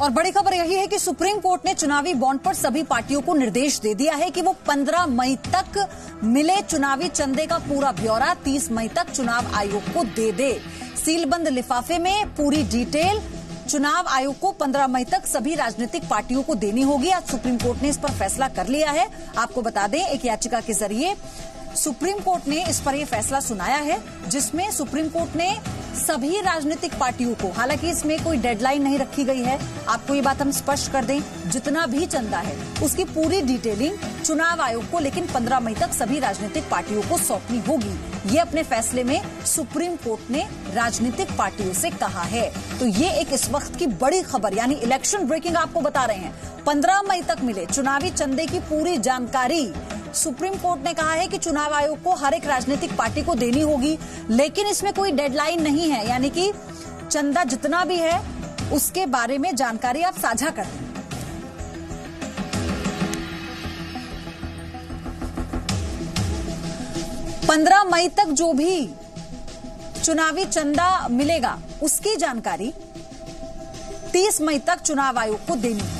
और बड़ी खबर यही है कि सुप्रीम कोर्ट ने चुनावी बॉन्ड पर सभी पार्टियों को निर्देश दे दिया है कि वो 15 मई तक मिले चुनावी चंदे का पूरा ब्यौरा 30 मई तक चुनाव आयोग को दे दे। सीलबंद लिफाफे में पूरी डिटेल चुनाव आयोग को 15 मई तक सभी राजनीतिक पार्टियों को देनी होगी। आज सुप्रीम कोर्ट ने इस पर फैसला कर लिया है। आपको बता दें, एक याचिका के जरिए सुप्रीम कोर्ट ने इस पर यह फैसला सुनाया है, जिसमें सुप्रीम कोर्ट ने सभी राजनीतिक पार्टियों को, हालांकि इसमें कोई डेडलाइन नहीं रखी गई है, आपको ये बात हम स्पष्ट कर दें, जितना भी चंदा है उसकी पूरी डिटेलिंग चुनाव आयोग को लेकिन 15 मई तक सभी राजनीतिक पार्टियों को सौंपनी होगी। ये अपने फैसले में सुप्रीम कोर्ट ने राजनीतिक पार्टियों से कहा है। तो ये एक इस वक्त की बड़ी खबर, यानी इलेक्शन ब्रेकिंग आपको बता रहे हैं। 15 मई तक मिले चुनावी चंदे की पूरी जानकारी सुप्रीम कोर्ट ने कहा है कि चुनाव आयोग को हर एक राजनीतिक पार्टी को देनी होगी, लेकिन इसमें कोई डेडलाइन नहीं है, यानी कि चंदा जितना भी है उसके बारे में जानकारी आप साझा कर दें। पंद्रह मई तक जो भी चुनावी चंदा मिलेगा उसकी जानकारी 30 मई तक चुनाव आयोग को देनी है।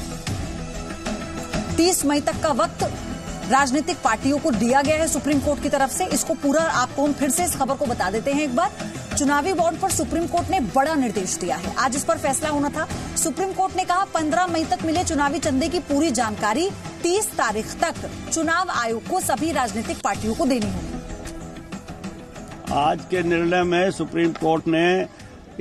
30 मई तक का वक्त राजनीतिक पार्टियों को दिया गया है सुप्रीम कोर्ट की तरफ से। इसको पूरा आपको हम फिर से इस खबर को बता देते हैं एक बार। चुनावी बॉन्ड पर सुप्रीम कोर्ट ने बड़ा निर्देश दिया है। आज इस पर फैसला होना था। सुप्रीम कोर्ट ने कहा 15 मई तक मिले चुनावी चंदे की पूरी जानकारी 30 तारीख तक चुनाव आयोग को सभी राजनीतिक पार्टियों को देनी होगी। आज के निर्णय में सुप्रीम कोर्ट ने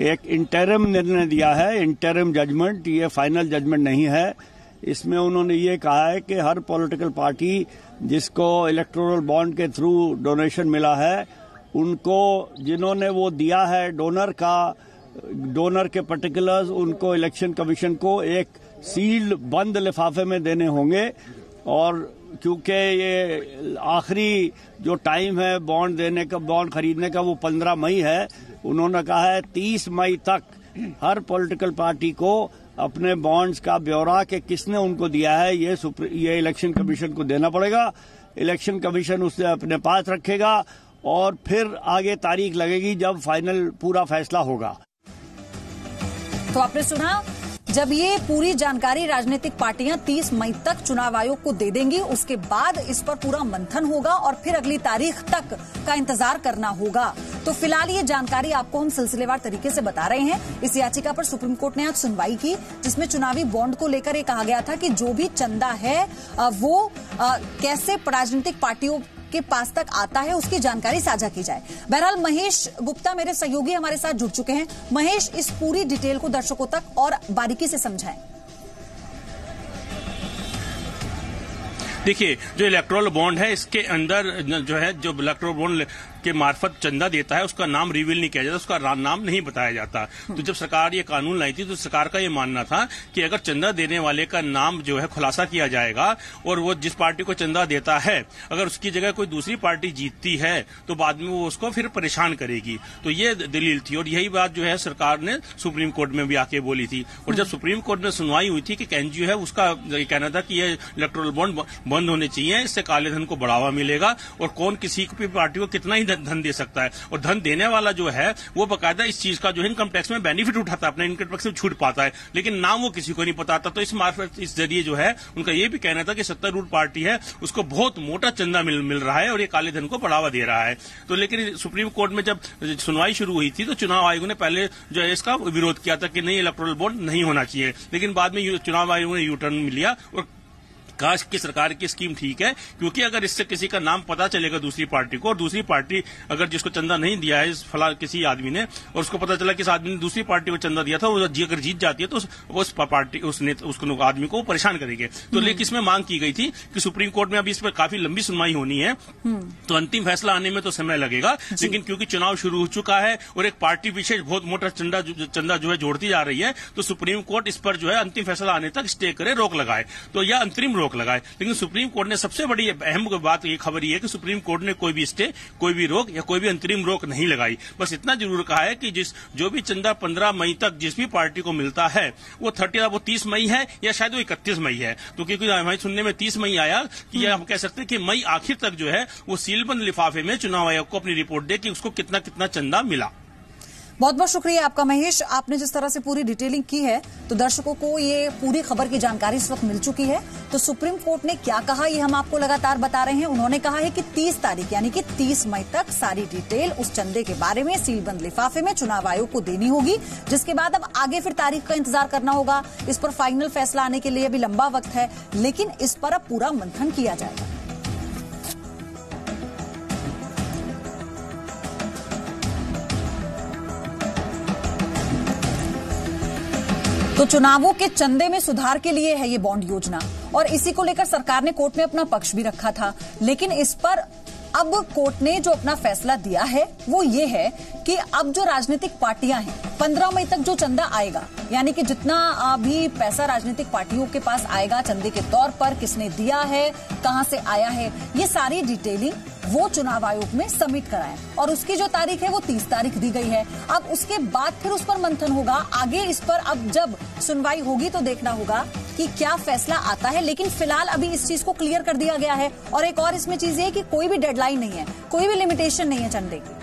एक इंटरिम निर्णय दिया है, इंटरिम जजमेंट, ये फाइनल जजमेंट नहीं है। इसमें उन्होंने ये कहा है कि हर पॉलिटिकल पार्टी जिसको इलेक्टोरल बॉन्ड के थ्रू डोनेशन मिला है, उनको जिन्होंने वो दिया है डोनर के पर्टिकुलर्स, उनको इलेक्शन कमीशन को एक सील्ड बंद लिफाफे में देने होंगे। और क्योंकि ये आखिरी जो टाइम है बॉन्ड देने का, बॉन्ड खरीदने का, वो 15 मई है, उन्होंने कहा है 30 मई तक हर पॉलिटिकल पार्टी को अपने बॉन्ड्स का ब्यौरा कि किसने उनको दिया है ये इलेक्शन कमीशन को देना पड़ेगा। इलेक्शन कमीशन उसे अपने पास रखेगा और फिर आगे तारीख लगेगी जब फाइनल पूरा फैसला होगा। तो आपने सुना, जब ये पूरी जानकारी राजनीतिक पार्टियां 30 मई तक चुनाव आयोग को दे देंगी, उसके बाद इस पर पूरा मंथन होगा और फिर अगली तारीख तक का इंतजार करना होगा। तो फिलहाल ये जानकारी आपको हम सिलसिलेवार तरीके से बता रहे हैं। इस याचिका पर सुप्रीम कोर्ट ने आज सुनवाई की, जिसमें चुनावी बॉन्ड को लेकर ये कहा गया था कि जो भी चंदा है वो कैसे राजनीतिक पार्टियों के पास तक आता है उसकी जानकारी साझा की जाए। बहरहाल महेश गुप्ता मेरे सहयोगी हमारे साथ जुड़ चुके हैं। महेश, इस पूरी डिटेल को दर्शकों तक और बारीकी से समझाएं। देखिए, जो इलेक्टोरल बॉन्ड है, इसके अंदर जो है, जो इलेक्टोरल बॉन्ड के मार्फत चंदा देता है उसका नाम रिवील नहीं किया जाता, उसका नाम नहीं बताया जाता। तो जब सरकार ये कानून लाई थी तो सरकार का ये मानना था कि अगर चंदा देने वाले का नाम जो है खुलासा किया जाएगा और वो जिस पार्टी को चंदा देता है, अगर उसकी जगह कोई दूसरी पार्टी जीतती है तो बाद में वो उसको फिर परेशान करेगी। तो ये दलील थी और यही बात जो है सरकार ने सुप्रीम कोर्ट में भी आके बोली थी। और जब सुप्रीम कोर्ट में सुनवाई हुई थी कि एनजीओ है, उसका कहना था कि ये इलेक्टोरल बॉन्ड बंद होने चाहिए, इससे काले धन को बढ़ावा मिलेगा और कौन किसी भी पार्टी को कितना ही धन दे सकता है। और धन देने वाला जो है वो बकायदा इस चीज का जो है इनकम टैक्स में बेनिफिट उठाता है, अपने इनकम टैक्स में छूट पाता है, लेकिन नाम वो किसी को नहीं बताता। तो इस जरिए जो है उनका ये भी कहना था कि सत्तारूढ़ पार्टी है उसको बहुत मोटा चंदा मिल रहा है और ये काले धन को बढ़ावा दे रहा है। तो लेकिन सुप्रीम कोर्ट में जब सुनवाई शुरू हुई थी तो चुनाव आयोग ने पहले जो है इसका विरोध किया था कि नहीं, इलेक्टोरल बॉन्ड नहीं होना चाहिए, लेकिन बाद में चुनाव आयोग ने यू टर्न लिया और कहा कि सरकार की स्कीम ठीक है, क्योंकि अगर इससे किसी का नाम पता चलेगा दूसरी पार्टी को और दूसरी पार्टी अगर जिसको चंदा नहीं दिया है इस फला किसी आदमी ने, और उसको पता चला कि इस आदमी ने दूसरी पार्टी को चंदा दिया था, वो अगर जीत जाती है तो उस पार्टी उसको आदमी को परेशान करेंगे। तो लेकिन इसमें मांग की गई थी कि सुप्रीम कोर्ट में अभी इस पर काफी लंबी सुनवाई होनी है, तो अंतिम फैसला आने में तो समय लगेगा, लेकिन क्योंकि चुनाव शुरू हो चुका है और एक पार्टी विशेष बहुत मोटा चंदा जो है जोड़ती जा रही है, तो सुप्रीम कोर्ट इस पर जो है अंतिम फैसला आने तक स्टे करे, रोक लगाए। तो यह अंतरिम रोक लगाए। लेकिन सुप्रीम कोर्ट ने सबसे बड़ी अहम बात ये खबर ये है कि सुप्रीम कोर्ट ने कोई भी स्टे, कोई भी रोक या कोई भी अंतरिम रोक नहीं लगाई। बस इतना जरूर कहा है कि जो भी चंदा 15 मई तक जिस भी पार्टी को मिलता है वो 30 मई है या शायद वो 31 मई है। तो क्योंकि हमारे सुनने में 30 मई आया कि हम कह सकते हैं कि मई आखिर तक जो है वो सीलबंद लिफाफे में चुनाव आयोग को अपनी रिपोर्ट दे कि उसको कितना कितना चंदा मिला। बहुत बहुत शुक्रिया आपका महेश। आपने जिस तरह से पूरी डिटेलिंग की है तो दर्शकों को ये पूरी खबर की जानकारी इस वक्त मिल चुकी है। तो सुप्रीम कोर्ट ने क्या कहा ये हम आपको लगातार बता रहे हैं। उन्होंने कहा है कि 30 तारीख यानी कि 30 मई तक सारी डिटेल उस चंदे के बारे में सीलबंद लिफाफे में चुनाव आयोग को देनी होगी, जिसके बाद अब आगे फिर तारीख का इंतजार करना होगा। इस पर फाइनल फैसला आने के लिए अभी लंबा वक्त है, लेकिन इस पर अब पूरा मंथन किया जाएगा। तो चुनावों के चंदे में सुधार के लिए है ये बॉन्ड योजना, और इसी को लेकर सरकार ने कोर्ट में अपना पक्ष भी रखा था। लेकिन इस पर अब कोर्ट ने जो अपना फैसला दिया है वो ये है कि अब जो राजनीतिक पार्टियां हैं 15 मई तक जो चंदा आएगा, यानी कि जितना भी पैसा राजनीतिक पार्टियों के पास आएगा चंदे के तौर पर, किसने दिया है, कहां से आया है, ये सारी डिटेलिंग वो चुनाव आयोग में सबमिट कराएं। और उसकी जो तारीख है वो 30 तारीख दी गई है। अब उसके बाद फिर उस पर मंथन होगा। आगे इस पर अब जब सुनवाई होगी तो देखना होगा कि क्या फैसला आता है। लेकिन फिलहाल अभी इस चीज को क्लियर कर दिया गया है। और एक और इसमें चीज ये है कि कोई भी डेडलाइन नहीं है, कोई भी लिमिटेशन नहीं है चंदे की।